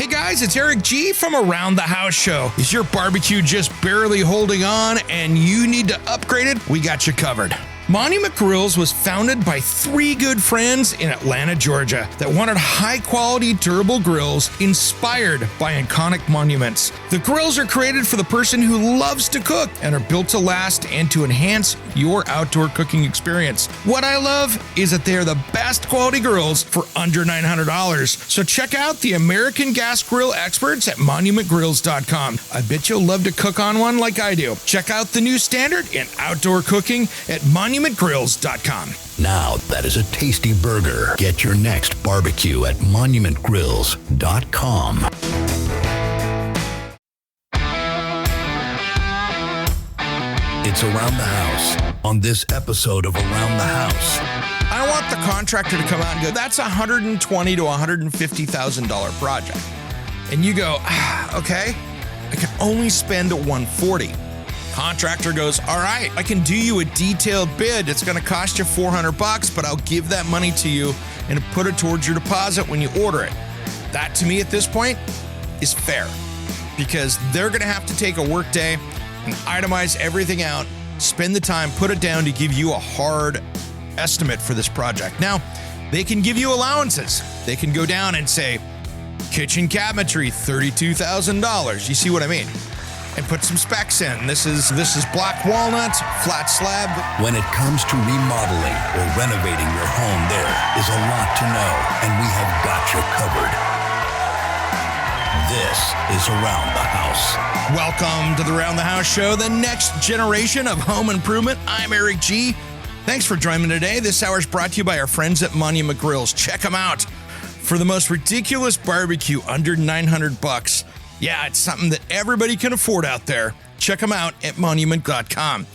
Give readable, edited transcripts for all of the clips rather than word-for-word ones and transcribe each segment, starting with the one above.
Hey guys, it's Eric G from Around the House Show. Is your barbecue just barely holding on and you need to upgrade it? We got you covered. Monument Grills was founded by three good friends in Atlanta, Georgia that wanted high-quality, durable grills inspired by iconic monuments. The grills are created for the person who loves to cook and are built to last and to enhance your outdoor cooking experience. What I love is that they are the best quality grills for under $900. So check out the American gas grill experts at monumentgrills.com. I bet you'll love to cook on one like I do. Check out the new standard in outdoor cooking at monumentgrills.com. Now that is a tasty burger. Get your next barbecue at monumentgrills.com. It's Around the House on this episode of Around the House. I want the contractor to come out and go, that's a $120,000 to $150,000 project. And you go, okay, I can only spend $140,000. Contractor goes, all right, I can do you a detailed bid. It's going to cost you $400, but I'll give that money to you and put it towards your deposit when you order it. That to me at this point is fair because they're going to have to take a work day and itemize everything out, spend the time, put it down to give you a hard estimate for this project. Now, they can give you allowances. They can go down and say, kitchen cabinetry, $32,000. You see what I mean? And put some specs in. This is black walnut, flat slab. When it comes to remodeling or renovating your home, there is a lot to know, and we have got you covered. This is Around the House. Welcome to the Around the House Show, the next generation of home improvement. I'm Eric G. Thanks for joining me today. This hour is brought to you by our friends at Monument Grills. Check them out. For the most ridiculous barbecue under $900. Yeah, it's something that everybody can afford out there. Check them out at monument.com.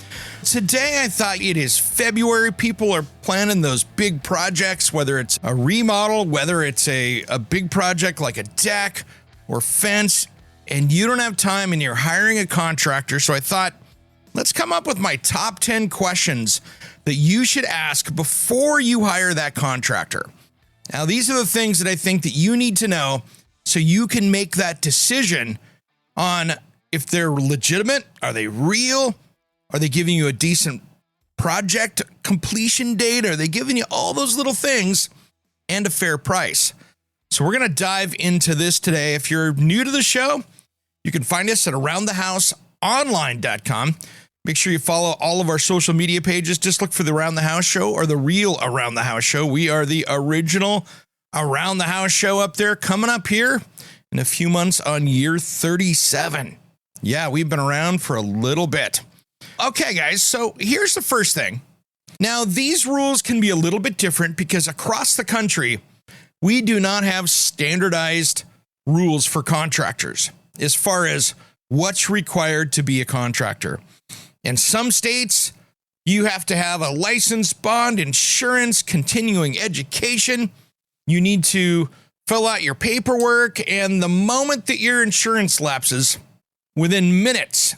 Today, I thought it is February. People are planning those big projects, whether it's a remodel, whether it's a big project like a deck or fence, and you don't have time and you're hiring a contractor. So I thought, let's come up with my top 10 questions that you should ask before you hire that contractor. Now, these are the things that I think that you need to know so you can make that decision on if they're legitimate, are they real, are they giving you a decent project completion date, are they giving you all those little things and a fair price. So we're going to dive into this today. If you're new to the show, you can find us at aroundthehouseonline.com. Make sure you follow all of our social media pages. Just look for the Around the House Show or the real Around the House Show. We are the original Around the House Show up there, coming up here in a few months on year 37. Yeah, we've been around for a little bit. Okay, guys, so here's the first thing. Now, these rules can be a little bit different because across the country, we do not have standardized rules for contractors as far as what's required to be a contractor. In some states, you have to have a license, bond, insurance, continuing education. You need to fill out your paperwork, and the moment that your insurance lapses, within minutes,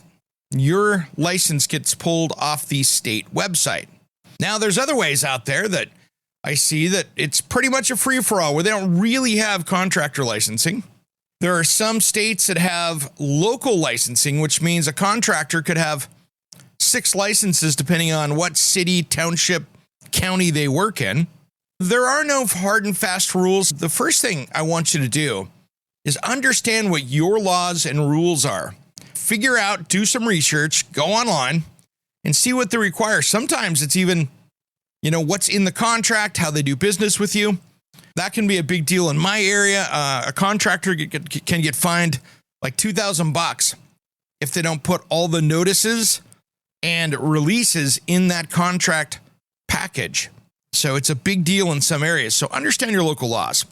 your license gets pulled off the state website. Now, there's other ways out there that I see that it's pretty much a free-for-all where they don't really have contractor licensing. There are some states that have local licensing, which means a contractor could have 6 licenses depending on what city, township, county they work in. There are no hard and fast rules. The first thing I want you to do is understand what your laws and rules are. Figure out, do some research, go online and see what they require. Sometimes it's even, what's in the contract, how they do business with you. That can be a big deal in my area. A contractor can get fined like $2,000 if they don't put all the notices and releases in that contract package. So it's a big deal in some areas. So understand your local laws.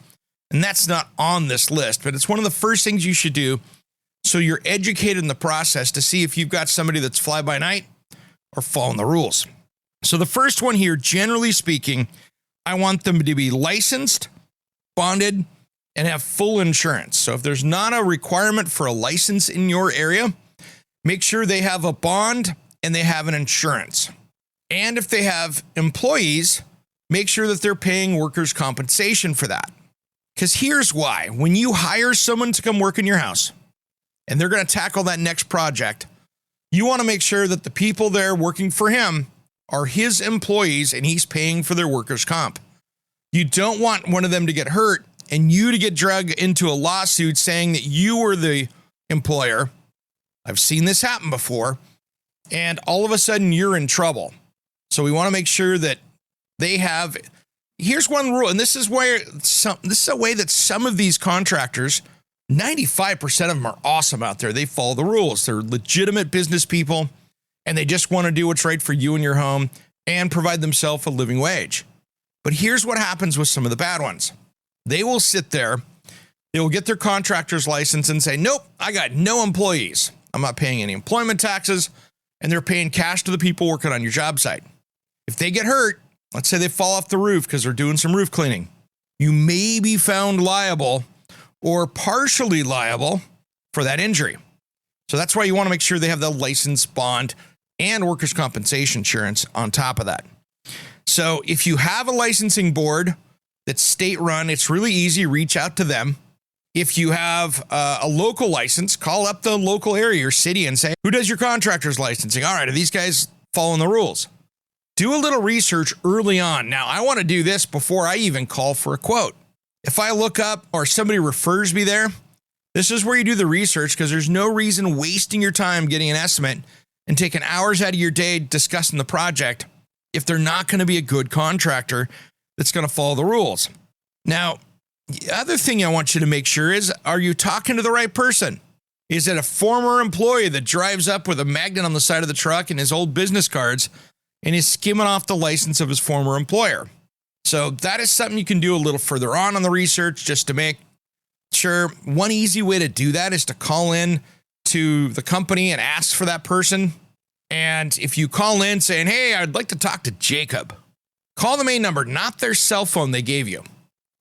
And that's not on this list, but it's one of the first things you should do so you're educated in the process to see if you've got somebody that's fly by night or following the rules. So the first one here, generally speaking, I want them to be licensed, bonded, and have full insurance. So if there's not a requirement for a license in your area, make sure they have a bond and they have an insurance. And if they have employees, make sure that they're paying workers' compensation for that. Because here's why. When you hire someone to come work in your house and they're going to tackle that next project, you want to make sure that the people there working for him are his employees and he's paying for their workers' comp. You don't want one of them to get hurt and you to get dragged into a lawsuit saying that you were the employer. I've seen this happen before. And all of a sudden you're in trouble. So we want to make sure that they have. Here's one rule, and this is a way that some of these contractors, 95% of them are awesome out there. They follow the rules. They're legitimate business people, and they just want to do what's right for you and your home and provide themselves a living wage. But here's what happens with some of the bad ones. They will sit there, they will get their contractor's license and say, nope, I got no employees. I'm not paying any employment taxes, and they're paying cash to the people working on your job site. If they get hurt, let's say they fall off the roof because they're doing some roof cleaning, you may be found liable or partially liable for that injury. So that's why you want to make sure they have the license, bond, and workers' compensation insurance on top of that. So if you have a licensing board that's state-run, it's really easy. Reach out to them. If you have a local license, call up the local area or city and say, who does your contractor's licensing? All right, are these guys following the rules? Do a little research early on. Now, I want to do this before I even call for a quote. If I look up or somebody refers me there, this is where you do the research because there's no reason wasting your time getting an estimate and taking hours out of your day discussing the project if they're not going to be a good contractor that's going to follow the rules. Now, the other thing I want you to make sure is, are you talking to the right person? Is it a former employee that drives up with a magnet on the side of the truck and his old business cards and is skimming off the license of his former employer? So that is something you can do a little further on the research just to make sure. One easy way to do that is to call in to the company and ask for that person. And if you call in saying, hey, I'd like to talk to Jacob, call the main number, not their cell phone they gave you.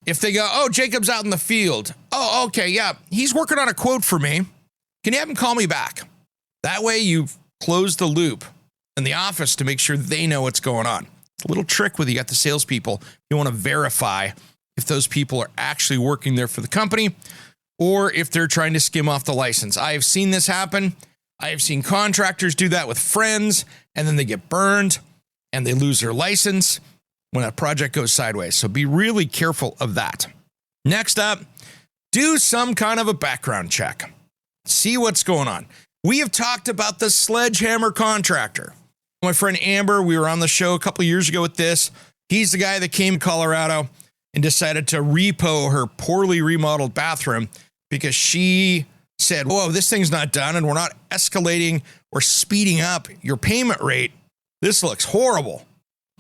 If they go, oh, Jacob's out in the field. Oh, okay, yeah, he's working on a quote for me. Can you have him call me back? That way you've closed the loop in the office to make sure they know what's going on. A little trick with you got the salespeople. You want to verify if those people are actually working there for the company or if they're trying to skim off the license. I have seen this happen. I have seen contractors do that with friends, and then they get burned and they lose their license when a project goes sideways. So be really careful of that. Next up, do some kind of a background check. See what's going on. We have talked about the sledgehammer contractor. My friend Amber, we were on the show a couple years ago with this. He's the guy that came to Colorado and decided to repo her poorly remodeled bathroom because she said, whoa, this thing's not done and we're not escalating or speeding up your payment rate. This looks horrible.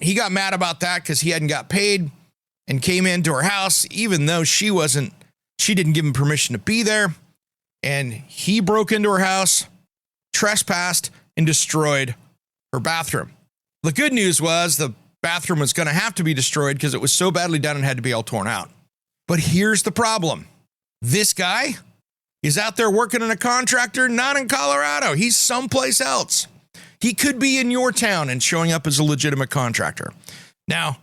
He got mad about that because he hadn't got paid and came into her house, even though she didn't give him permission to be there. And he broke into her house, trespassed, and destroyed her bathroom. The good news was the bathroom was going to have to be destroyed because it was so badly done and had to be all torn out. But here's the problem. This guy is out there working in a contractor, not in Colorado. He's someplace else. He could be in your town and showing up as a legitimate contractor. Now,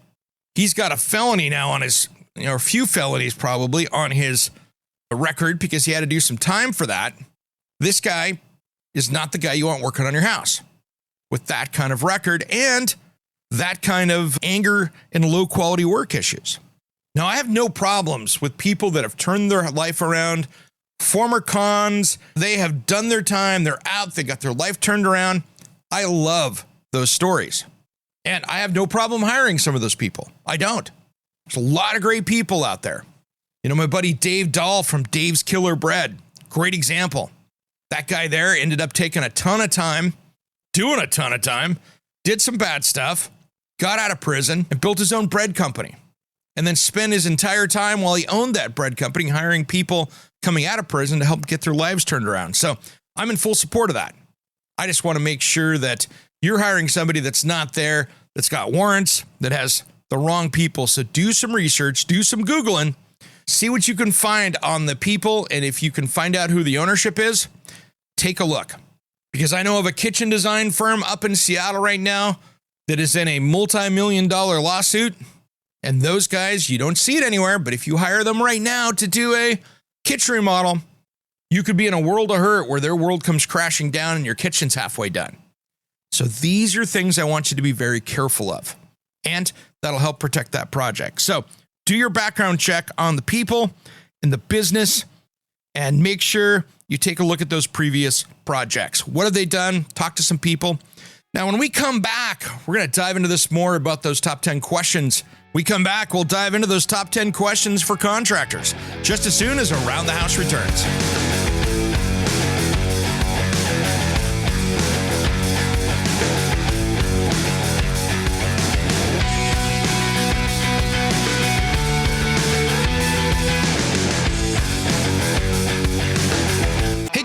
he's got a felony now on his, a few felonies probably on his record because he had to do some time for that. This guy is not the guy you want working on your house with that kind of record and that kind of anger and low quality work issues. Now, I have no problems with people that have turned their life around, former cons, they have done their time, they're out, they got their life turned around. I love those stories. And I have no problem hiring some of those people. I don't. There's a lot of great people out there. My buddy Dave Dahl from Dave's Killer Bread, great example. That guy there ended up taking a ton of time, doing a ton of time, did some bad stuff, got out of prison, and built his own bread company. And then spent his entire time while he owned that bread company hiring people coming out of prison to help get their lives turned around. So I'm in full support of that. I just want to make sure that you're hiring somebody that's not there, that's got warrants, that has the wrong people. So do some research, do some Googling, see what you can find on the people. And if you can find out who the ownership is, take a look. Because I know of a kitchen design firm up in Seattle right now that is in a multi-million-dollar lawsuit. And those guys, you don't see it anywhere, but if you hire them right now to do a kitchen remodel, you could be in a world of hurt where their world comes crashing down and your kitchen's halfway done. So these are things I want you to be very careful of, and that'll help protect that project. So do your background check on the people and the business, and make sure you take a look at those previous projects. What have they done? Talk to some people. Now, when we come back, we're going to dive into this more about those top 10 questions. We come back, we'll dive into those top 10 questions for contractors just as soon as Around the House returns.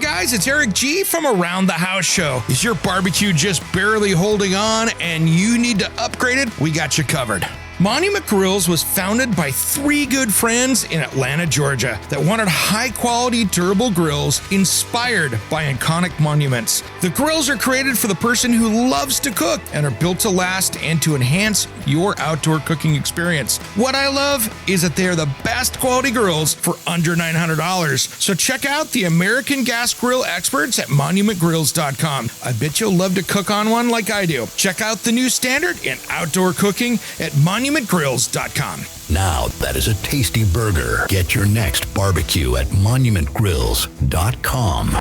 Guys, it's Eric G from Around the House Show. Is your barbecue just barely holding on and you need to upgrade it? We got you covered. Monument Grills was founded by three good friends in Atlanta, Georgia that wanted high-quality, durable grills inspired by iconic monuments. The grills are created for the person who loves to cook and are built to last and to enhance your outdoor cooking experience. What I love is that they are the best quality grills for under $900. So check out the American gas grill experts at monumentgrills.com. I bet you'll love to cook on one like I do. Check out the new standard in outdoor cooking at monumentgrills.com. Now that is a tasty burger. Get your next barbecue at monumentgrills.com.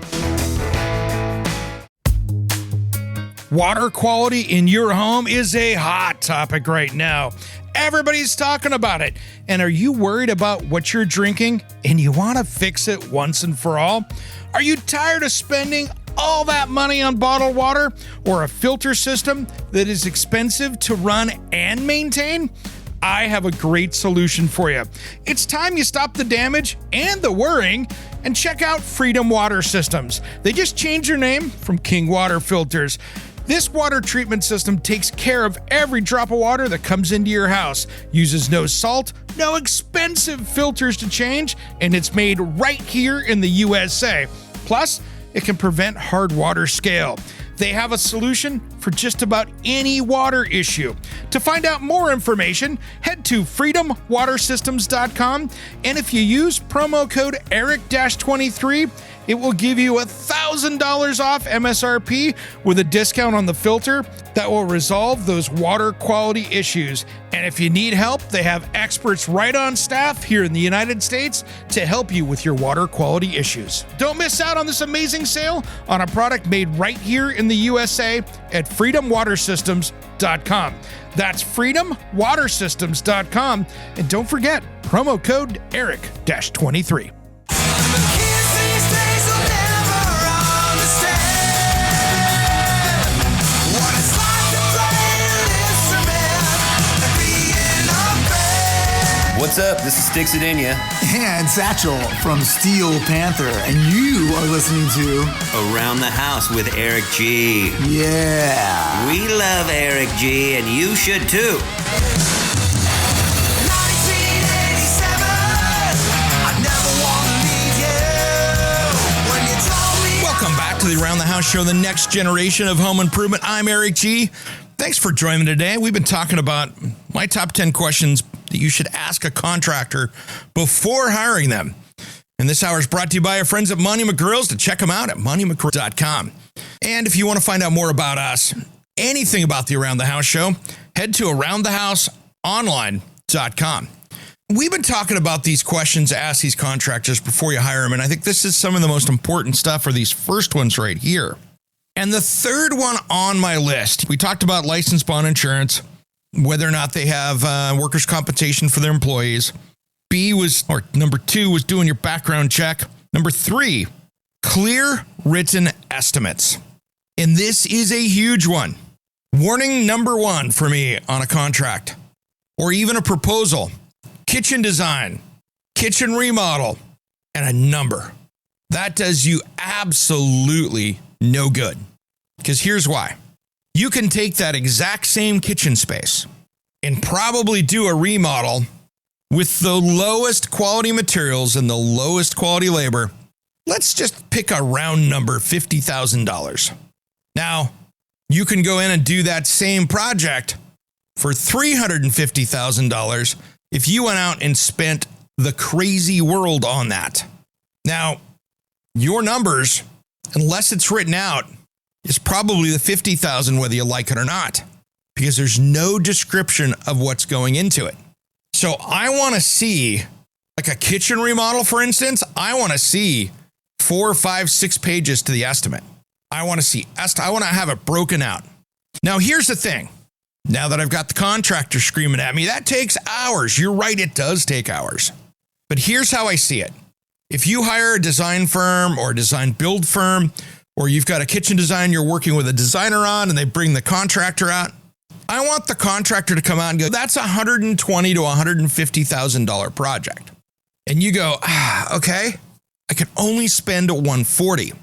Water quality in your home is a hot topic right now. Everybody's talking about it. And are you worried about what you're drinking and you want to fix it once and for all? Are you tired of spending all that money on bottled water or a filter system that is expensive to run and maintain? I have a great solution for you. It's time you stop the damage and the worrying and check out Freedom Water Systems. They just changed their name from King Water Filters. This water treatment system takes care of every drop of water that comes into your house, uses no salt, no expensive filters to change, and it's made right here in the USA. Plus, it can prevent hard water scale. They have a solution for just about any water issue. To find out more information, head to freedomwatersystems.com, and if you use promo code ERIC-23, it will give you $1,000 off MSRP with a discount on the filter that will resolve those water quality issues. And if you need help, they have experts right on staff here in the United States to help you with your water quality issues. Don't miss out on this amazing sale on a product made right here in the USA at freedomwatersystems.com. That's freedomwatersystems.com. And don't forget, promo code ERIC-23. What's up? This is Sticks It In Ya. And Satchel from Steel Panther. And you are listening to Around the House with Eric G. Yeah. We love Eric G, and you should too. 1987, I never want to leave you. When you told me Welcome back to the Around the House Show, the next generation of home improvement. I'm Eric G. Thanks for joining me today. We've been talking about my top 10 questions that you should ask a contractor before hiring them. And this hour is brought to you by our friends at Monument Grills. To check them out at monumentgrills.com. And if you want to find out more about us, anything about the Around the House Show, head to aroundthehouseonline.com. We've been talking about these questions to ask these contractors before you hire them, and I think this is some of the most important stuff are these first ones right here. And the third one on my list, we talked about licensed bond insurance, whether or not they have workers' compensation for their employees. Number 2 was doing your background check. Number 3, clear written estimates. And this is a huge one. Warning number 1 for me on a contract or even a proposal, kitchen design, kitchen remodel, and a number. That does you absolutely no good. Because here's why. You can take that exact same kitchen space and probably do a remodel with the lowest quality materials and the lowest quality labor. Let's just pick a round number, $50,000. Now, you can go in and do that same project for $350,000 if you went out and spent the crazy world on that. Now, your numbers, unless it's written out, is probably the $50,000 whether you like it or not, because there's no description of what's going into it. So I want to see, like a kitchen remodel, for instance, I want to see 4, 5, 6 pages to the estimate. I want to have it broken out. Now, here's the thing. Now that I've got the contractor screaming at me, that takes hours. You're right, it does take hours. But here's how I see it. If you hire a design firm or a design build firm, or you've got a kitchen design you're working with a designer on and they bring the contractor out, I want the contractor to come out and go, that's a $120,000 to $150,000 project. And you go, okay, I can only spend $140,000.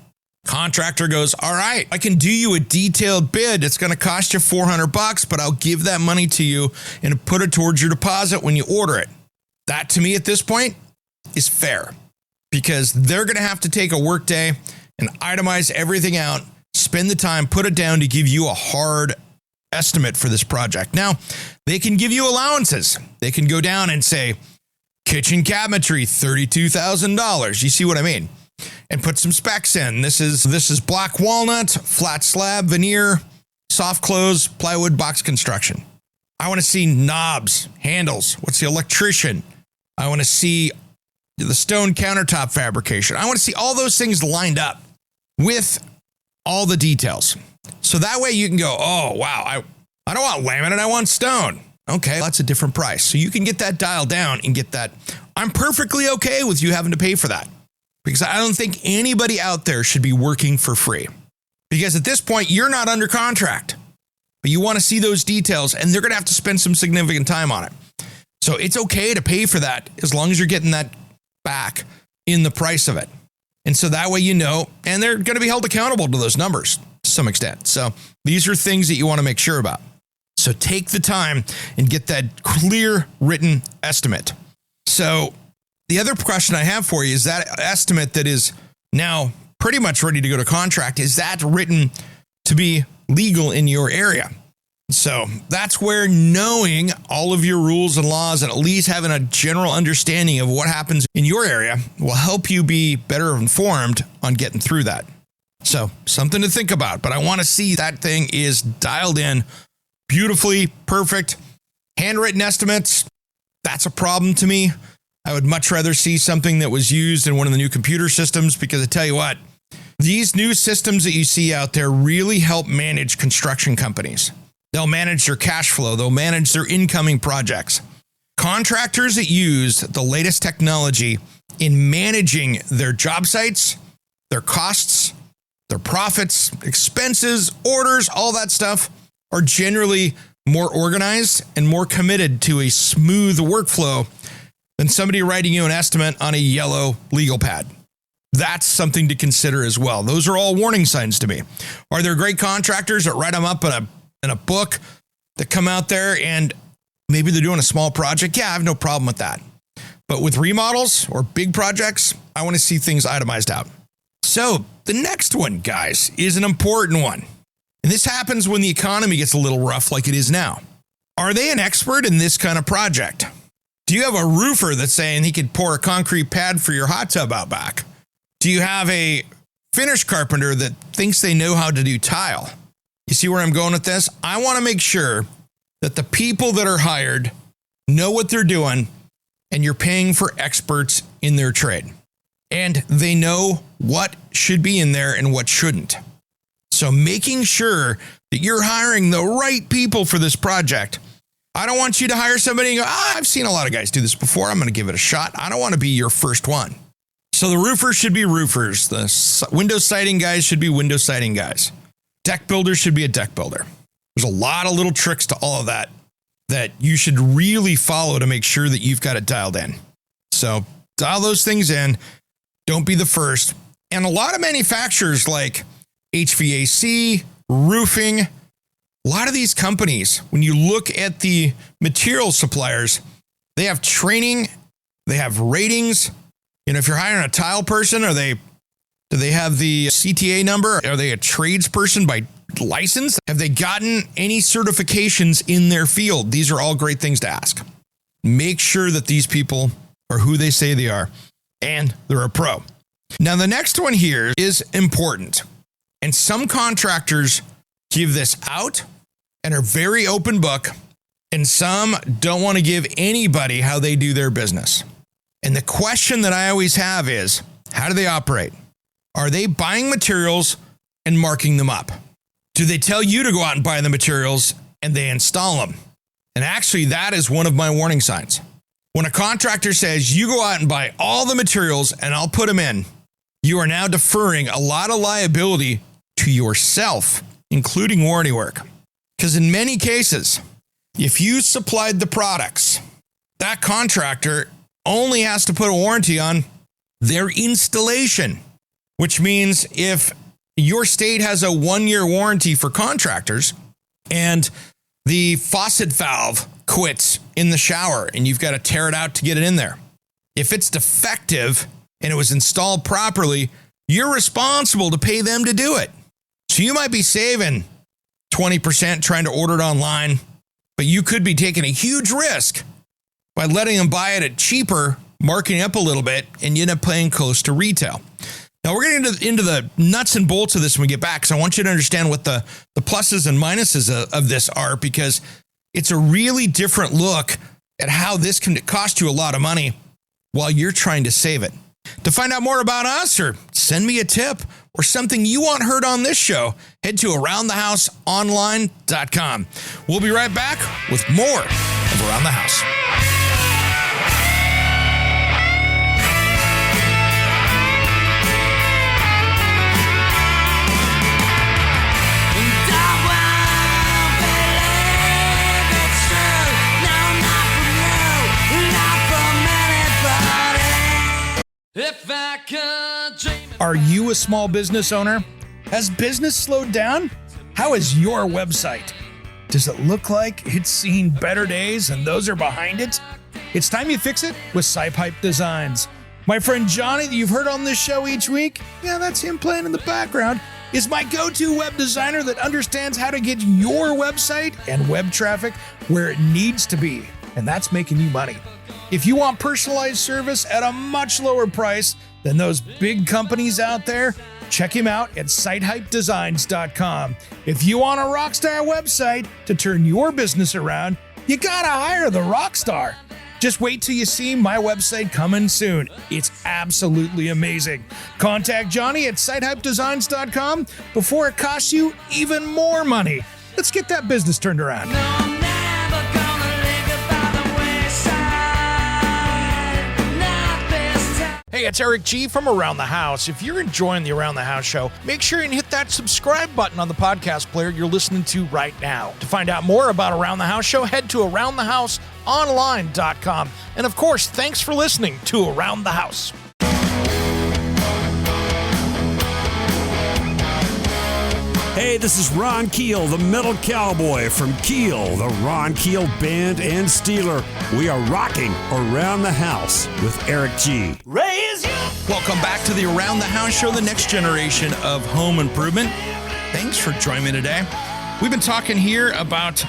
Contractor goes, all right, I can do you a detailed bid. It's going to cost you $400, but I'll give that money to you and put it towards your deposit when you order it. That, to me, at this point, is fair, because they're going to have to take a work day and itemize everything out, spend the time, put it down to give you a hard estimate for this project. Now, they can give you allowances. They can go down and say, kitchen cabinetry, $32,000. You see what I mean? And put some specs in. This is black walnut, flat slab, veneer, soft close, plywood, box construction. I want to see knobs, handles. What's the electrician? I want to see the stone countertop fabrication. I want to see all those things lined up with all the details. So that way you can go, oh, wow, I don't want laminate, I want stone. Okay, that's a different price. So you can get that dialed down and get that. I'm perfectly okay with you having to pay for that, because I don't think anybody out there should be working for free. Because at this point, you're not under contract, but you want to see those details, and they're going to have to spend some significant time on it. So it's okay to pay for that as long as you're getting that back in the price of it. And so that way you know, and they're going to be held accountable to those numbers to some extent. So these are things that you want to make sure about. So take the time and get that clear written estimate. So the other question I have for you is that estimate that is now pretty much ready to go to contract, is that written to be legal in your area? So that's where knowing all of your rules and laws and at least having a general understanding of what happens in your area will help you be better informed on getting through that. So something to think about, but I want to see that thing is dialed in beautifully, perfect. Handwritten estimates, that's a problem to me. I would much rather see something that was used in one of the new computer systems, because I tell you what, these new systems that you see out there really help manage construction companies. They'll manage their cash flow. They'll manage their incoming projects. Contractors that use the latest technology in managing their job sites, their costs, their profits, expenses, orders, all that stuff are generally more organized and more committed to a smooth workflow than somebody writing you an estimate on a yellow legal pad. That's something to consider as well. Those are all warning signs to me. Are there great contractors that write them up in a book that come out there and maybe they're doing a small project? Yeah, I have no problem with that. But with remodels or big projects, I want to see things itemized out. So the next one, guys, is an important one. And this happens when the economy gets a little rough like it is now. Are they an expert in this kind of project? Do you have a roofer that's saying he could pour a concrete pad for your hot tub out back? Do you have a finish carpenter that thinks they know how to do tile? You see where I'm going with this? I want to make sure that the people that are hired know what they're doing, and you're paying for experts in their trade. And they know what should be in there and what shouldn't. So making sure that you're hiring the right people for this project. I don't want you to hire somebody and go, I've seen a lot of guys do this before, I'm going to give it a shot. I don't want to be your first one. So the roofers should be roofers. The window siding guys should be window siding guys. Deck builder should be a deck builder. There's a lot of little tricks to all of that you should really follow to make sure that you've got it dialed in. So dial those things in. Don't be the first. And a lot of manufacturers like HVAC, roofing, a lot of these companies, when you look at the material suppliers, they have training, they have ratings. You know, if you're hiring a tile person, do they have the CTA number? Are they a tradesperson by licensed? Have they gotten any certifications in their field? These are all great things to ask. Make sure that these people are who they say they are, and they're a pro. Now, the next one here is important, and some contractors give this out and are very open book, and some don't want to give anybody how they do their business. And the question that I always have is, how do they operate? Are they buying materials and marking them up? Do they tell you to go out and buy the materials and they install them? And actually, that is one of my warning signs. When a contractor says, you go out and buy all the materials and I'll put them in, you are now deferring a lot of liability to yourself, including warranty work. Because in many cases, if you supplied the products, that contractor only has to put a warranty on their installation, which means if your state has a 1-year warranty for contractors and the faucet valve quits in the shower and you've got to tear it out to get it in there, if it's defective and it was installed properly, you're responsible to pay them to do it. So you might be saving 20% trying to order it online, but you could be taking a huge risk by letting them buy it at cheaper, marking up a little bit, and you end up paying close to retail. Now, we're going to get into the nuts and bolts of this when we get back, because I want you to understand what the pluses and minuses of this are, because it's a really different look at how this can cost you a lot of money while you're trying to save it. To find out more about us or send me a tip or something you want heard on this show, head to aroundthehouseonline.com. We'll be right back with more of Around the House. Are you a small business owner? Has business slowed down? How is your website? Does it look like it's seen better days and those are behind it? It's time you fix it with SciPipe Designs. My friend Johnny that you've heard on this show each week, yeah, that's him playing in the background, is my go-to web designer that understands how to get your website and web traffic where it needs to be, and that's making you money. If you want personalized service at a much lower price than those big companies out there, check him out at sitehypedesigns.com. If you want a rockstar website to turn your business around, you gotta hire the rockstar. Just wait till you see my website coming soon. It's absolutely amazing. Contact Johnny at sitehypedesigns.com before it costs you even more money. Let's get that business turned around. Hey, it's Eric G. from Around the House. If you're enjoying the Around the House show, make sure and hit that subscribe button on the podcast player you're listening to right now. To find out more about Around the House show, head to aroundthehouseonline.com. And of course, thanks for listening to Around the House. Hey, this is Ron Keel, the Metal Cowboy from Keel, the Ron Keel Band and Steeler. We are rocking Around the House with Eric G. Welcome back to the Around the House show, the next generation of home improvement. Thanks for joining me today. We've been talking here about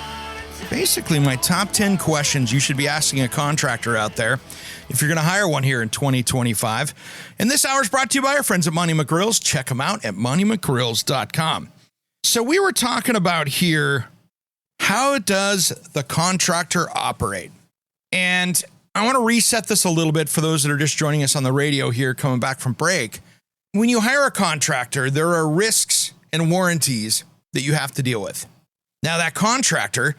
basically my top 10 questions you should be asking a contractor out there if you're going to hire one here in 2025. And this hour is brought to you by our friends at Monty McGrills. Check them out at montymcgrills.com. So we were talking about here, how does the contractor operate? And I want to reset this a little bit for those that are just joining us on the radio here, coming back from break. When you hire a contractor, there are risks and warranties that you have to deal with. Now, that contractor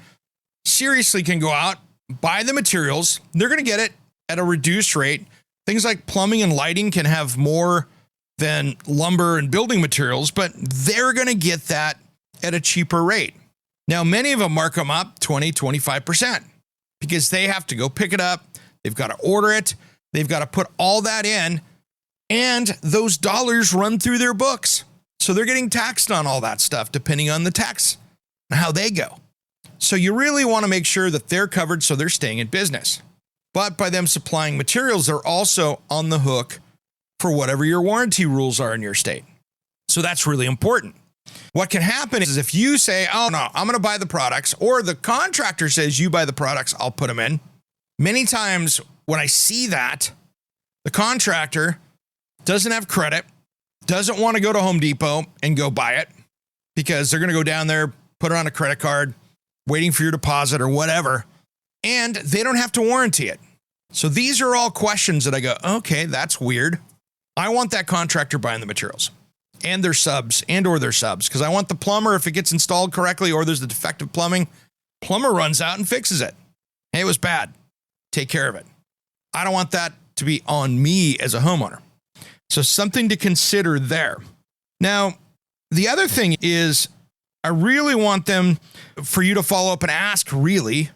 seriously can go out, buy the materials. They're going to get it at a reduced rate. Things like plumbing and lighting can have more than lumber and building materials, but they're going to get that at a cheaper rate. Now, many of them mark them up 20, 25% because they have to go pick it up. They've got to order it. They've got to put all that in, and those dollars run through their books. So they're getting taxed on all that stuff depending on the tax and how they go. So you really want to make sure that they're covered so they're staying in business. But by them supplying materials, they're also on the hook for whatever your warranty rules are in your state. So that's really important. What can happen is if you say, oh no, I'm going to buy the products, or the contractor says you buy the products, I'll put them in. Many times when I see that, the contractor doesn't have credit, doesn't want to go to Home Depot and go buy it because they're going to go down there, put it on a credit card, waiting for your deposit or whatever, and they don't have to warranty it. So these are all questions that I go, okay, that's weird. I want that contractor buying the materials and their subs because I want the plumber, if it gets installed correctly or there's the defective plumbing, plumber runs out and fixes it. Hey, it was bad. Take care of it. I don't want that to be on me as a homeowner. So something to consider there. Now, the other thing is I really want them for you to follow up and ask, really,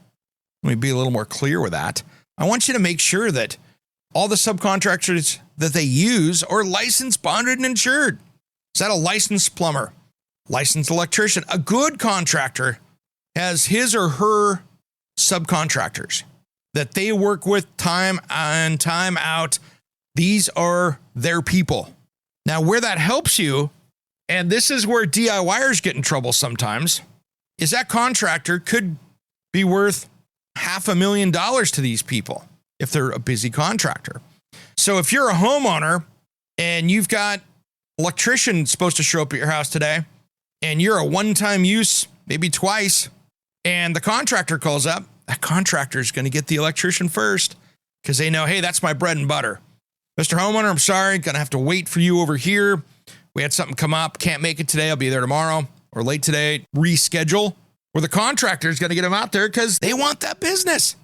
let me be a little more clear with that. I want you to make sure that all the subcontractors that they use are licensed, bonded, and insured. Is that a licensed plumber, licensed electrician? A good contractor has his or her subcontractors that they work with time in, time out. These are their people. Now, where that helps you, and this is where DIYers get in trouble sometimes, is that contractor could be worth $500,000 to these people if they're a busy contractor. So if you're a homeowner and you've got electrician supposed to show up at your house today, and you're a one-time use, maybe twice, and the contractor calls up, that contractor is going to get the electrician first because they know, hey, that's my bread and butter. Mr. Homeowner, I'm sorry, going to have to wait for you over here. We had something come up, can't make it today. I'll be there tomorrow or late today. Reschedule. Or the contractor is going to get them out there because they want that business.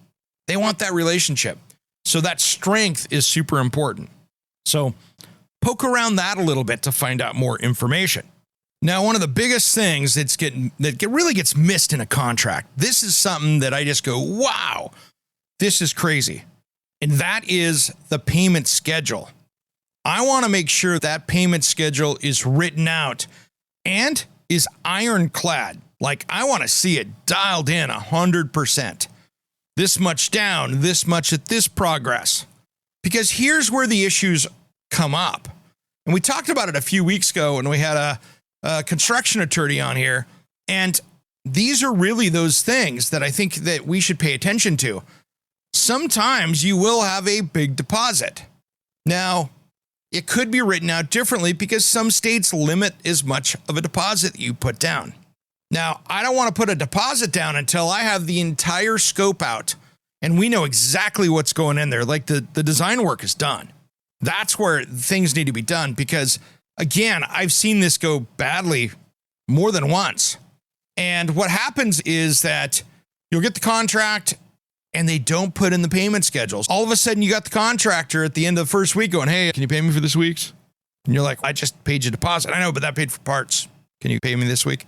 They want that relationship. So that strength is super important. So poke around that a little bit to find out more information. Now, one of the biggest things that really gets missed in a contract, this is something that I just go, wow, this is crazy. And that is the payment schedule. I want to make sure that payment schedule is written out and is ironclad. Like, I want to see it dialed in 100%. This much down, this much at this progress. Because here's where the issues come up. And we talked about it a few weeks ago when we had a construction attorney on here. And these are really those things that I think that we should pay attention to. Sometimes you will have a big deposit. Now, it could be written out differently because some states limit as much of a deposit that you put down. Now, I don't want to put a deposit down until I have the entire scope out and we know exactly what's going in there. Like the design work is done. That's where things need to be done because, again, I've seen this go badly more than once. And what happens is that you'll get the contract and they don't put in the payment schedules. All of a sudden, you got the contractor at the end of the first week going, hey, can you pay me for this week's? And you're like, I just paid you a deposit. I know, but that paid for parts. Can you pay me this week?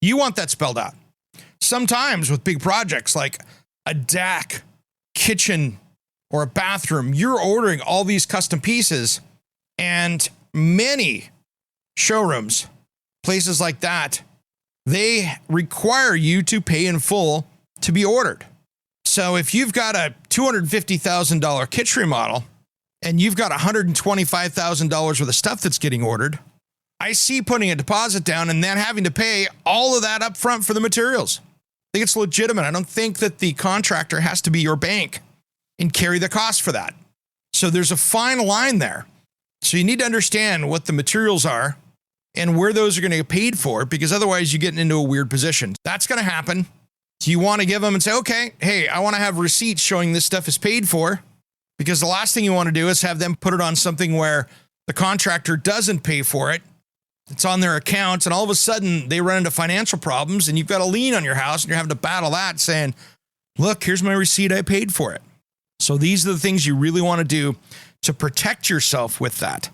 You want that spelled out. Sometimes with big projects like a deck, kitchen, or a bathroom, you're ordering all these custom pieces, and many showrooms, places like that, they require you to pay in full to be ordered. So if you've got a $250,000 kitchen remodel and you've got $125,000 worth of stuff that's getting ordered, I see putting a deposit down and then having to pay all of that up front for the materials. I think it's legitimate. I don't think that the contractor has to be your bank and carry the cost for that. So there's a fine line there. So you need to understand what the materials are and where those are going to get paid for, because otherwise you're getting into a weird position. That's going to happen. So you want to give them and say, okay, hey, I want to have receipts showing this stuff is paid for, because the last thing you want to do is have them put it on something where the contractor doesn't pay for it. It's on their account, and all of a sudden they run into financial problems, and you've got a lien on your house, and you're having to battle that, saying, look, here's my receipt, I paid for it. So these are the things you really want to do to protect yourself with that.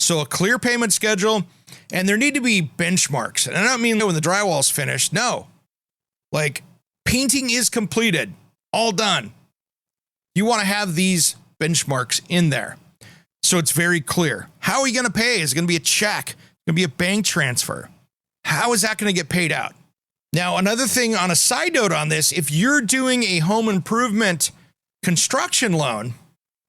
So a clear payment schedule, and there need to be benchmarks. And I don't mean when the drywall's finished. No. Like, painting is completed, all done. You want to have these benchmarks in there so it's very clear. How are you going to pay? Is it going to be a check? Going to be a bank transfer? How is that going to get paid out? Now, another thing on a side note on this, if you're doing a home improvement construction loan,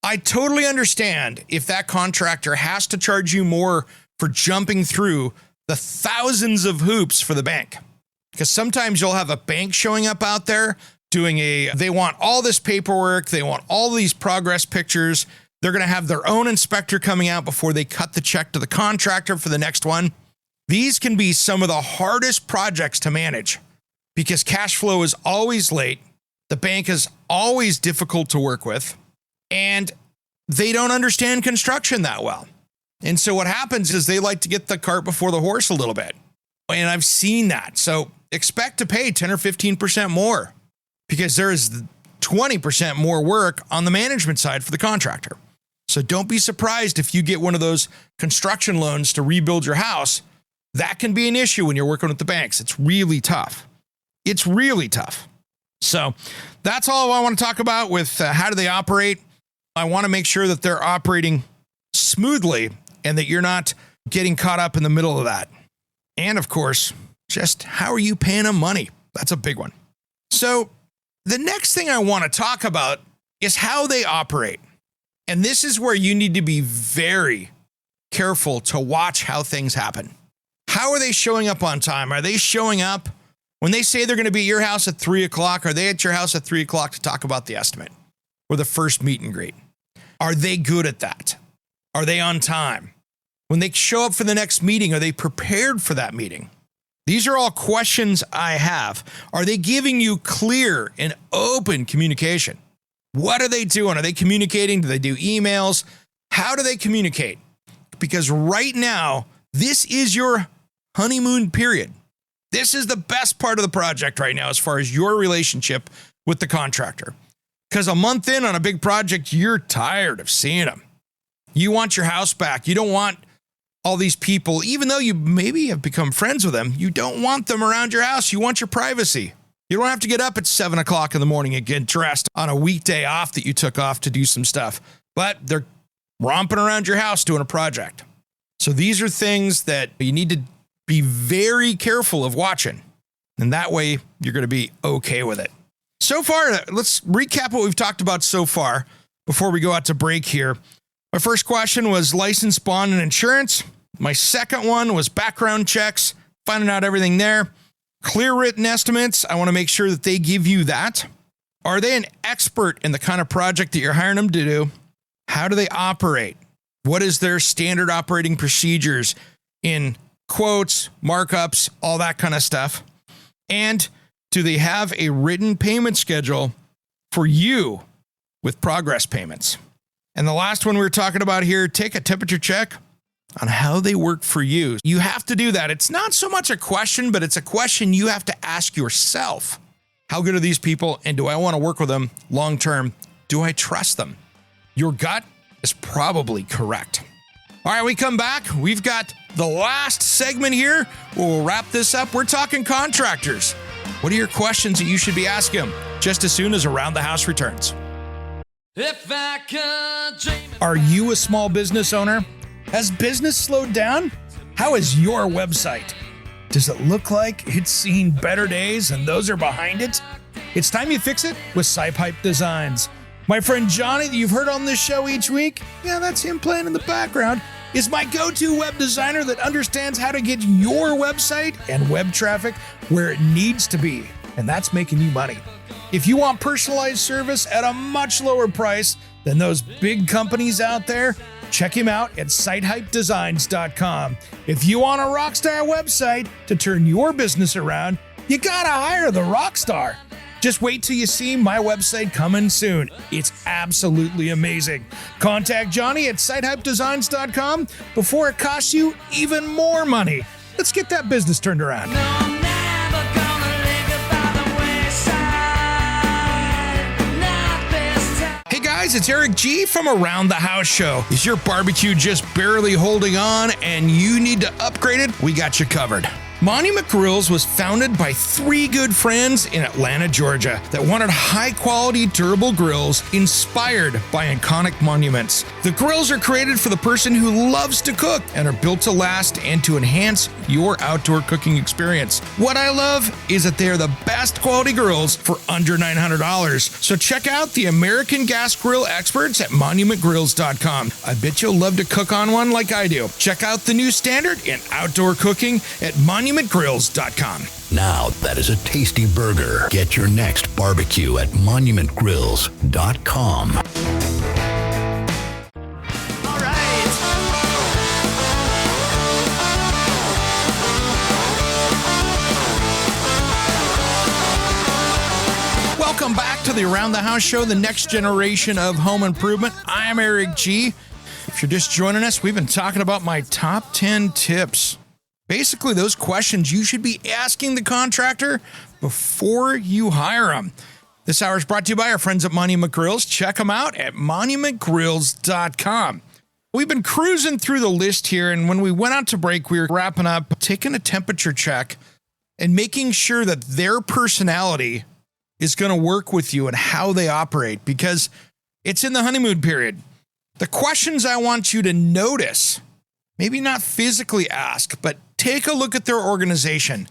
I totally understand if that contractor has to charge you more for jumping through the thousands of hoops for the bank. Because sometimes you'll have a bank showing up out there they want all this paperwork. They want all these progress pictures. They're going to have their own inspector coming out before they cut the check to the contractor for the next one. These can be some of the hardest projects to manage because cash flow is always late. The bank is always difficult to work with, and they don't understand construction that well. And so what happens is they like to get the cart before the horse a little bit. And I've seen that. So expect to pay 10 or 15% more because there is 20% more work on the management side for the contractor. So don't be surprised if you get one of those construction loans to rebuild your house. That can be an issue when you're working with the banks. It's really tough. It's really tough. So that's all I want to talk about with how do they operate. I want to make sure that they're operating smoothly and that you're not getting caught up in the middle of that. And of course, just how are you paying them money? That's a big one. So the next thing I want to talk about is how they operate. And this is where you need to be very careful to watch how things happen. How are they showing up on time? Are they showing up when they say they're going to be at your house at 3:00? Are they at your house at 3:00 to talk about the estimate or the first meet and greet? Are they good at that? Are they on time? When they show up for the next meeting, are they prepared for that meeting? These are all questions I have. Are they giving you clear and open communication? What are they doing? Are they communicating? Do they do emails? How do they communicate? Because right now, this is your honeymoon period. This is the best part of the project right now as far as your relationship with the contractor. Because a month in on a big project, you're tired of seeing them. You want your house back. You don't want all these people, even though you maybe have become friends with them, you don't want them around your house. You want your privacy. You don't have to get up at 7:00 in the morning and get dressed on a weekday off that you took off to do some stuff. But they're romping around your house doing a project. So these are things that you need to be very careful of watching. And that way you're going to be okay with it. So far, let's recap what we've talked about so far before we go out to break here. My first question was license, bond, and insurance. My second one was background checks, finding out everything there. Clear written estimates. I want to make sure that they give you that. Are they an expert in the kind of project that you're hiring them to do? How do they operate? What is their standard operating procedures in quotes, markups, all that kind of stuff? And do they have a written payment schedule for you with progress payments? And the last one we were talking about here, take a temperature check on how they work for you. You have to do that. It's not so much a question, but it's a question you have to ask yourself. How good are these people? And do I want to work with them long term? Do I trust them? Your gut is probably correct. All right, we come back. We've got the last segment here. We'll wrap this up. We're talking contractors. What are your questions that you should be asking them just as soon as Around the House returns? Are you a small business owner? Has business slowed down? How is your website? Does it look like it's seen better days and those are behind it? It's time you fix it with SciPipe Designs. My friend Johnny that you've heard on this show each week, yeah, that's him playing in the background, is my go-to web designer that understands how to get your website and web traffic where it needs to be, and that's making you money. If you want personalized service at a much lower price than those big companies out there, check him out at sitehypedesigns.com. If you want a rockstar website to turn your business around, you gotta hire the rockstar. Just wait till you see my website coming soon. It's absolutely amazing. Contact Johnny at sitehypedesigns.com before it costs you even more money. Let's get that business turned around. Hey guys, it's Eric G from Around the House Show. Is your barbecue just barely holding on and you need to upgrade it? We got you covered. Monument Grills was founded by three good friends in Atlanta, Georgia that wanted high-quality, durable grills inspired by iconic monuments. The grills are created for the person who loves to cook and are built to last and to enhance your outdoor cooking experience. What I love is that they are the best quality grills for under $900. So check out the American gas grill experts at monumentgrills.com. I bet you'll love to cook on one like I do. Check out the new standard in outdoor cooking at monumentgrills.com. Now that is a tasty burger. Get your next barbecue at monumentgrills.com. All right. Welcome back to the Around the House Show, the next generation of home improvement. I'm Eric G. If you're just joining us, we've been talking about my top 10 tips. Basically, those questions you should be asking the contractor before you hire them. This hour is brought to you by our friends at Monument Grills. Check them out at monumentgrills.com. We've been cruising through the list here, and when we went out to break, we were wrapping up, taking a temperature check, and making sure that their personality is going to work with you and how they operate, because it's in the honeymoon period. The questions I want you to notice, maybe not physically ask, but take a look at their organization.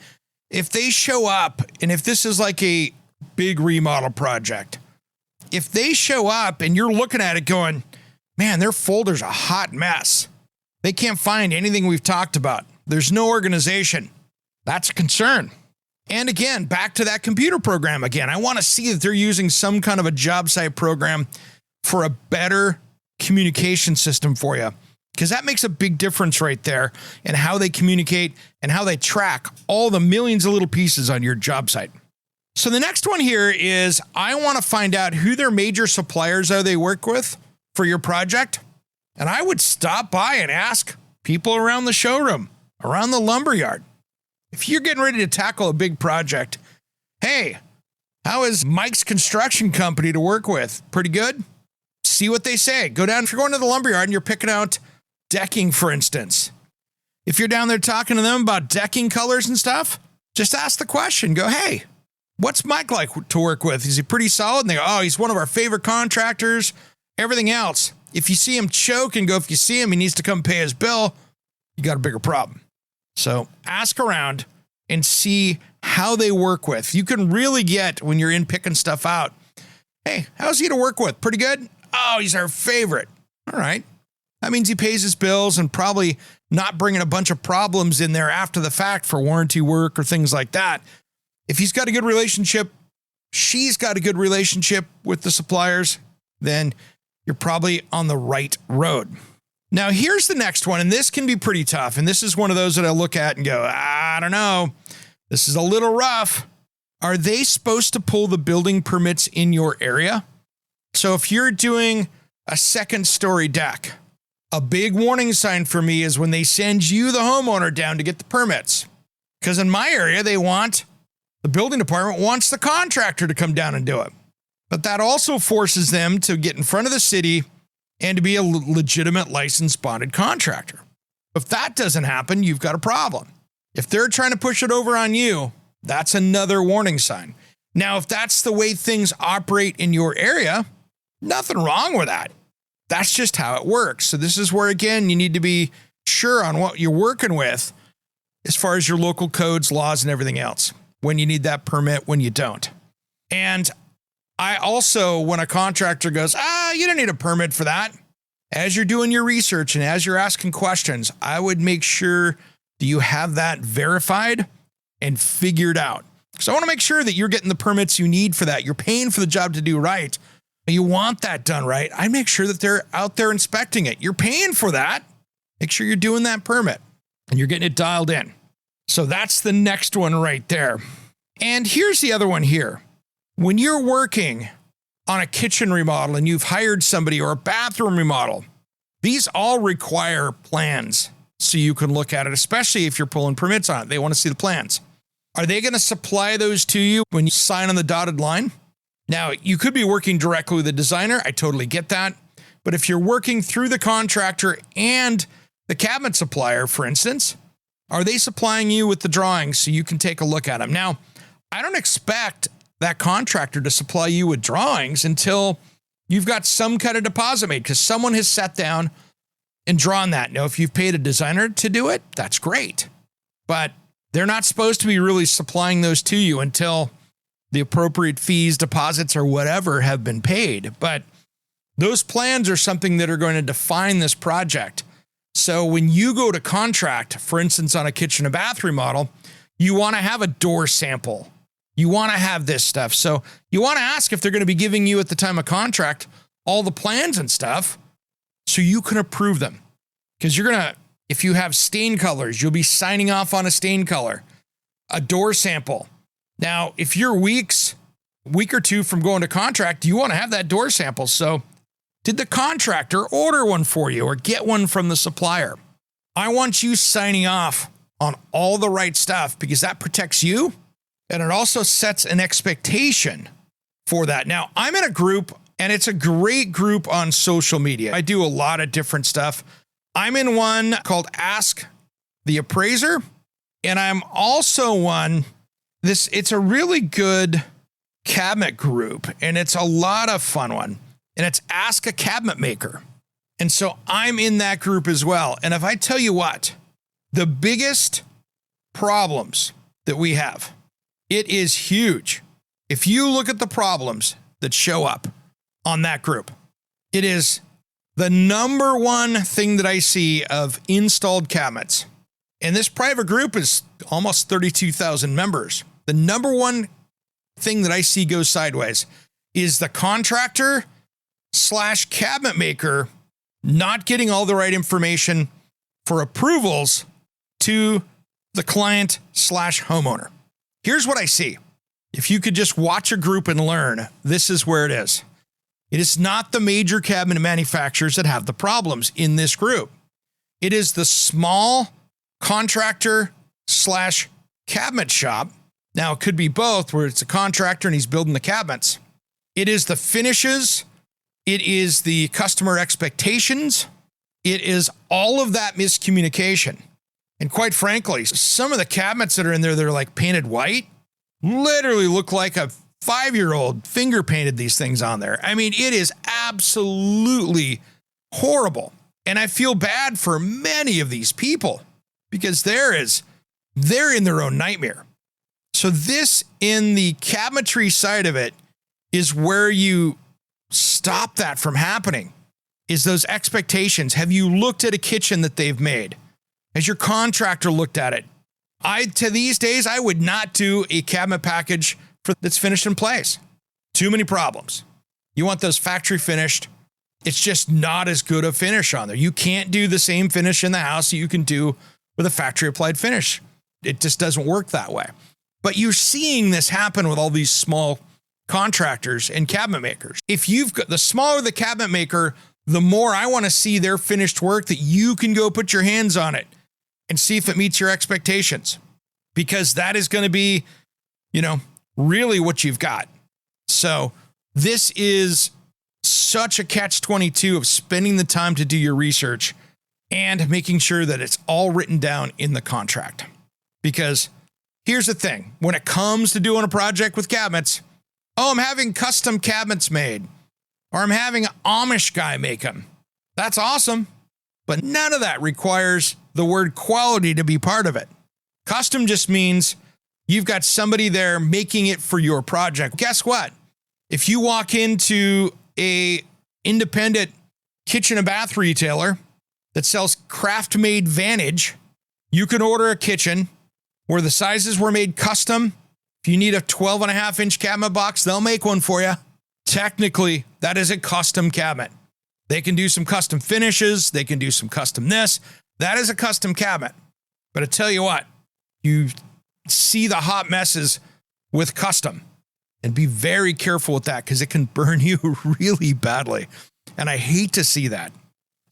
If they show up, and if this is like a big remodel project, if they show up and you're looking at it going, man, their folder's a hot mess. They can't find anything we've talked about. There's no organization. That's a concern. And again, back to that computer program again. I want to see that they're using some kind of a job site program for a better communication system for you, because that makes a big difference right there in how they communicate and how they track all the millions of little pieces on your job site. So the next one here is I want to find out who their major suppliers are they work with for your project. And I would stop by and ask people around the showroom, around the lumberyard. If you're getting ready to tackle a big project, hey, how is Mike's construction company to work with? Pretty good? See what they say. Go down, if you're going to the lumberyard and you're picking out decking, for instance. If you're down there talking to them about decking colors and stuff, just ask the question. Go, hey, what's Mike like to work with? Is he pretty solid? And they go, oh, he's one of our favorite contractors. Everything else. If you see him choke and go, if you see him, he needs to come pay his bill, you got a bigger problem. So ask around and see how they work with. You can really get, when you're in picking stuff out, hey, how's he to work with? Pretty good? Oh, he's our favorite. All right. That means he pays his bills and probably not bringing a bunch of problems in there after the fact for warranty work or things like that. If he's got a good relationship, she's got a good relationship with the suppliers, then you're probably on the right road. Now, here's the next one, and this can be pretty tough. And this is one of those that I look at and go, I don't know. This is a little rough. Are they supposed to pull the building permits in your area? So if you're doing a second story deck, a big warning sign for me is when they send you, the homeowner, down to get the permits. Because in my area, the building department wants the contractor to come down and do it. But that also forces them to get in front of the city and to be a legitimate licensed bonded contractor. If that doesn't happen, you've got a problem. If they're trying to push it over on you, that's another warning sign. Now, if that's the way things operate in your area, nothing wrong with that. That's just how it works. So this is where, again, you need to be sure on what you're working with as far as your local codes, laws, and everything else. When you need that permit, when you don't. And I also, when a contractor goes, you don't need a permit for that. As you're doing your research and as you're asking questions, I would make sure that you have that verified and figured out. So I want to make sure that you're getting the permits you need for that. You're paying for the job to do right. You want that done right. I make sure that they're out there inspecting it. You're paying for that. Make sure you're doing that permit and you're getting it dialed in. So that's the next one right there. And here's the other one here. When you're working on a kitchen remodel and you've hired somebody, or a bathroom remodel, these all require plans so you can look at it, especially if you're pulling permits on it. They want to see the plans. Are they going to supply those to you when you sign on the dotted line? Now, you could be working directly with the designer. I totally get that. But if you're working through the contractor and the cabinet supplier, for instance, Are they supplying you with the drawings so you can take a look at them? Now, I don't expect that contractor to supply you with drawings until you've got some kind of deposit made, because someone has sat down and drawn that. Now, if you've paid a designer to do it, that's great. But they're not supposed to be really supplying those to you until the appropriate fees, deposits, or whatever have been paid. But those plans are something that are going to define this project. So when you go to contract, for instance, on a kitchen and bath remodel, you want to have a door sample. You want to have this stuff. So you want to ask if they're going to be giving you at the time of contract all the plans and stuff so you can approve them. Because you're going to, if you have stain colors, you'll be signing off on a stain color, a door sample. Now, if you're week or two from going to contract, you want to have that door sample. So did the contractor order one for you or get one from the supplier? I want you signing off on all the right stuff, because that protects you and it also sets an expectation for that. Now, I'm in a group, and it's a great group on social media. I do a lot of different stuff. I'm in one called Ask the Appraiser, and I'm also one, it's a really good cabinet group, and it's a lot of fun one. And it's Ask a Cabinet Maker. And so I'm in that group as well. And if I tell you what, the biggest problems that we have, it is huge. If you look at the problems that show up on that group, it is the number one thing that I see of installed cabinets. And this private group is almost 32,000 members. The number one thing that I see goes sideways is the contractor / cabinet maker not getting all the right information for approvals to the client / homeowner. Here's what I see. If you could just watch a group and learn, this is where it is. It is not the major cabinet manufacturers that have the problems in this group. It is the small contractor / cabinet shop. Now, it could be both, where it's a contractor and he's building the cabinets. It is the finishes. It is the customer expectations. It is all of that miscommunication. And quite frankly, some of the cabinets that are in there that are like painted white literally look like a 5-year-old finger painted these things on there. I mean, it is absolutely horrible. And I feel bad for many of these people, because they're in their own nightmare. So this, in the cabinetry side of it, is where you stop that from happening, is those expectations. Have you looked at a kitchen that they've made? Has your contractor looked at it? To these days, I would not do a cabinet package that's finished in place. Too many problems. You want those factory finished. It's just not as good a finish on there. You can't do the same finish in the house that you can do with a factory applied finish. It just doesn't work that way. But you're seeing this happen with all these small contractors and cabinet makers. If you've got, the smaller the cabinet maker, the more I want to see their finished work that you can go put your hands on it and see if it meets your expectations, because that is going to be, really what you've got. So this is such a catch-22 of spending the time to do your research and making sure that it's all written down in the contract. Because here's the thing, when it comes to doing a project with cabinets, I'm having custom cabinets made, or I'm having an Amish guy make them. That's awesome. But none of that requires the word quality to be part of it. Custom just means you've got somebody there making it for your project. Guess what? If you walk into a independent kitchen and bath retailer that sells craft-made Vantage, you can order a kitchen where the sizes were made custom. If you need a 12.5-inch cabinet box, they'll make one for you. Technically, that is a custom cabinet. They can do some custom finishes. They can do some custom this. That is a custom cabinet. But I tell you what, you see the hot messes with custom, and be very careful with that, because it can burn you really badly. And I hate to see that.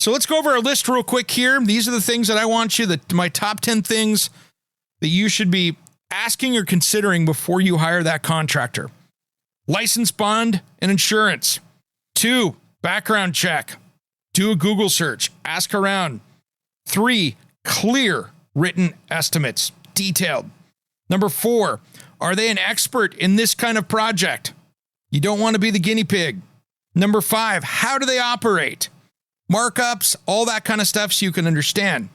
So let's go over our list real quick here. These are the things that I want you, my top 10 things that you should be asking or considering before you hire that contractor. License, bond, and insurance. 2, background check. Do a Google search. Ask around. 3, clear written estimates, detailed. Number 4, are they an expert in this kind of project? You don't want to be the guinea pig. Number 5, how do they operate? Markups, all that kind of stuff so you can understand.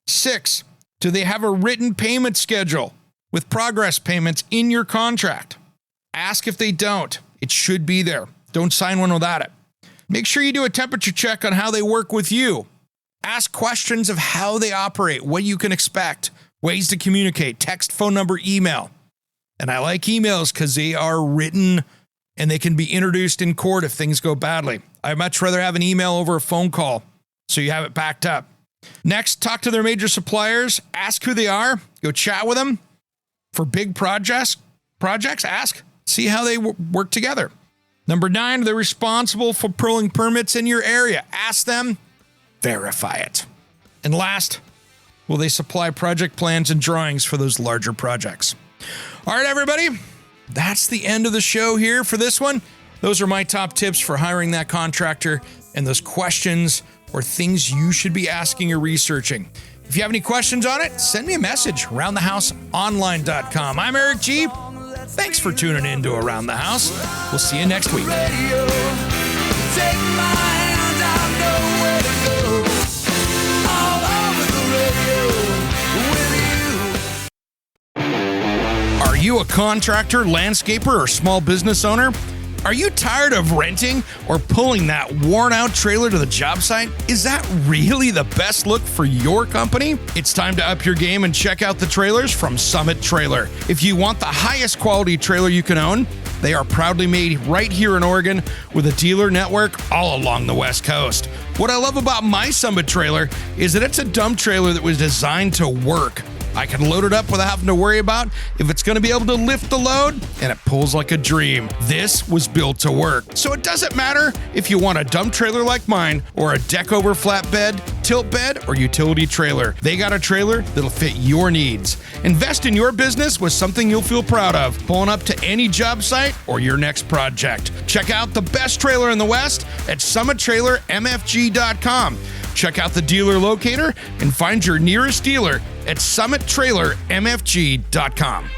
6, do they have a written payment schedule with progress payments in your contract? Ask if they don't. It should be there. Don't sign one without it. Make sure you do a temperature check on how they work with you. Ask questions of how they operate, what you can expect, ways to communicate, text, phone number, email. And I like emails because they are written and they can be introduced in court if things go badly. I'd much rather have an email over a phone call so you have it backed up. Next, talk to their major suppliers. Ask who they are. Go chat with them. For big projects, ask. See how they work together. Number 9, they're responsible for pulling permits in your area. Ask them. Verify it. And last, will they supply project plans and drawings for those larger projects? All right, everybody. That's the end of the show here for this one. Those are my top tips for hiring that contractor and those questions or things you should be asking or researching. If you have any questions on it, send me a message, aroundthehouseonline.com. I'm Eric G. Thanks for tuning in to Around the House. We'll see you next week. Radio. Take my hand, I know where to go. All over the radio with you. Are you a contractor, landscaper, or small business owner? Are you tired of renting or pulling that worn-out trailer to the job site? Is that really the best look for your company? It's time to up your game and check out the trailers from Summit Trailer. If you want the highest quality trailer you can own, they are proudly made right here in Oregon with a dealer network all along the West Coast. What I love about my Summit Trailer is that it's a dump trailer that was designed to work. I can load it up without having to worry about if it's going to be able to lift the load, and it pulls like a dream. This was built to work. So it doesn't matter if you want a dump trailer like mine or a deck over flatbed, tilt bed, or utility trailer. They got a trailer that'll fit your needs. Invest in your business with something you'll feel proud of, pulling up to any job site or your next project. Check out the best trailer in the West at summittrailermfg.com. Check out the dealer locator and find your nearest dealer at summittrailermfg.com.